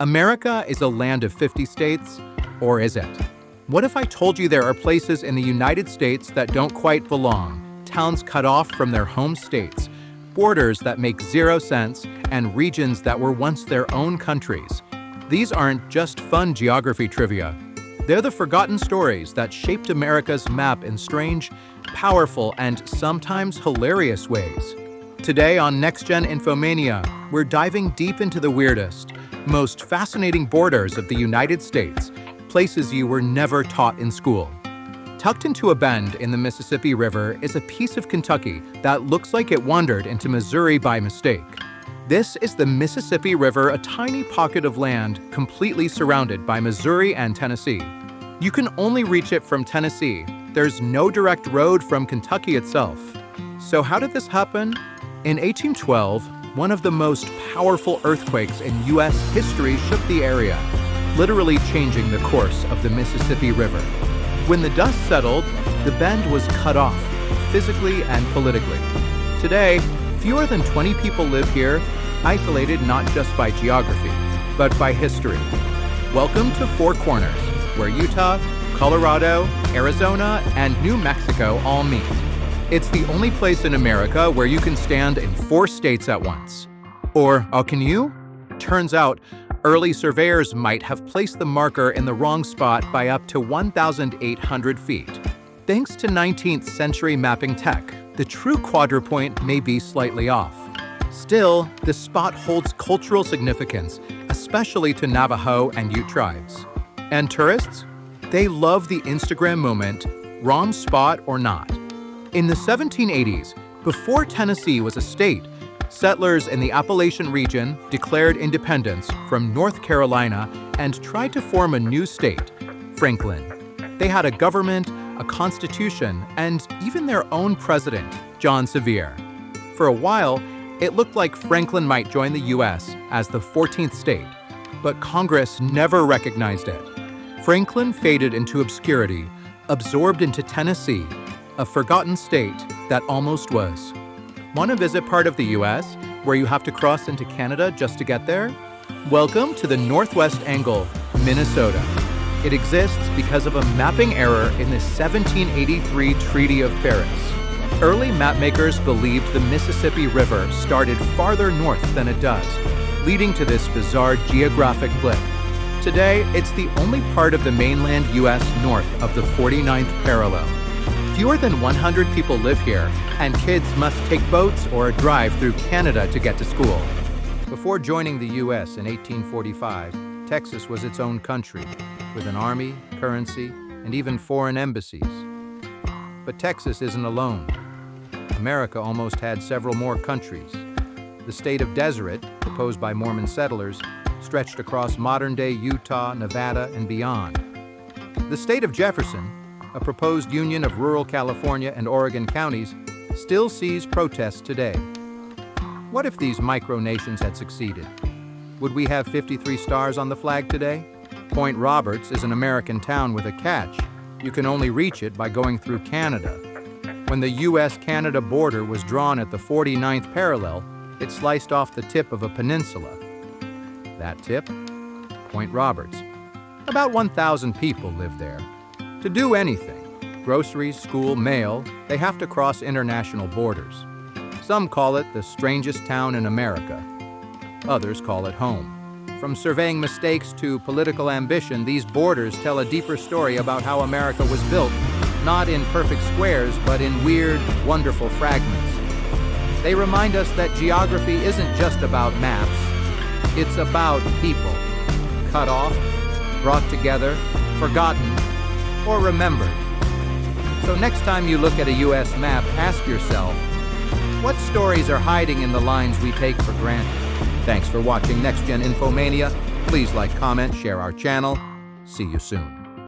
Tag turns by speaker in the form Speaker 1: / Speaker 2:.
Speaker 1: America is a land of 50 states, or is it? What if I told you there are places in the United States that don't quite belong, towns cut off from their home states, borders that make zero sense, and regions that were once their own countries? These aren't just fun geography trivia. They're the forgotten stories that shaped America's map in strange, powerful, and sometimes hilarious ways. Today on NextGen Infomania, we're diving deep into the weirdest, most fascinating borders of the United States, places you were never taught in school. Tucked into a bend in the Mississippi River is a piece of Kentucky that looks like it wandered into Missouri by mistake. This is the Mississippi River, a tiny pocket of land completely surrounded by Missouri and Tennessee. You can only reach it from Tennessee. There's no direct road from Kentucky itself. So how did this happen? In 1812, one of the most powerful earthquakes in U.S. history shook the area, literally changing the course of the Mississippi River. When the dust settled, the bend was cut off, physically and politically. Today, fewer than 20 people live here, isolated not just by geography, but by history. Welcome to Four Corners, where Utah, Colorado, Arizona, and New Mexico all meet. It's the only place in America where you can stand in 4 states at once. Or, can you? Turns out, early surveyors might have placed the marker in the wrong spot by up to 1,800 feet. Thanks to 19th century mapping tech, the true quadrupoint may be slightly off. Still, the spot holds cultural significance, especially to Navajo and Ute tribes. And tourists? They love the Instagram moment, wrong spot or not. In the 1780s, before Tennessee was a state, settlers in the Appalachian region declared independence from North Carolina and tried to form a new state, Franklin. They had a government, a constitution, and even their own president, John Sevier. For a while, it looked like Franklin might join the U.S. as the 14th state, but Congress never recognized it. Franklin faded into obscurity, absorbed into Tennessee, a forgotten state that almost was. Want to visit part of the U.S. where you have to cross into Canada just to get there? Welcome to the Northwest Angle, Minnesota. It exists because of a mapping error in the 1783 Treaty of Paris. Early mapmakers believed the Mississippi River started farther north than it does, leading to this bizarre geographic blip. Today, it's the only part of the mainland U.S. north of the 49th parallel. Fewer than 100 people live here, and kids must take boats or drive through Canada to get to school. Before joining the U.S. in 1845, Texas was its own country, with an army, currency, and even foreign embassies. But Texas isn't alone. America almost had several more countries. The state of Deseret, proposed by Mormon settlers, stretched across modern-day Utah, Nevada, and beyond. The state of Jefferson, a proposed union of rural California and Oregon counties, still sees protests today. What if these micronations had succeeded? Would we have 53 stars on the flag today? Point Roberts is an American town with a catch. You can only reach it by going through Canada. When the U.S.-Canada border was drawn at the 49th parallel, it sliced off the tip of a peninsula. That tip? Point Roberts. About 1,000 people live there. To do anything, groceries, school, mail, they have to cross international borders. Some call it the strangest town in America. Others call it home. From surveying mistakes to political ambition, these borders tell a deeper story about how America was built, not in perfect squares, but in weird, wonderful fragments. They remind us that geography isn't just about maps, it's about people. Cut off, brought together, forgotten, or remembered. So next time you look at a U.S. map, ask yourself, what stories are hiding in the lines we take for granted? Thanks for watching NextGen Infomania. Please like, comment, share our channel. See you soon.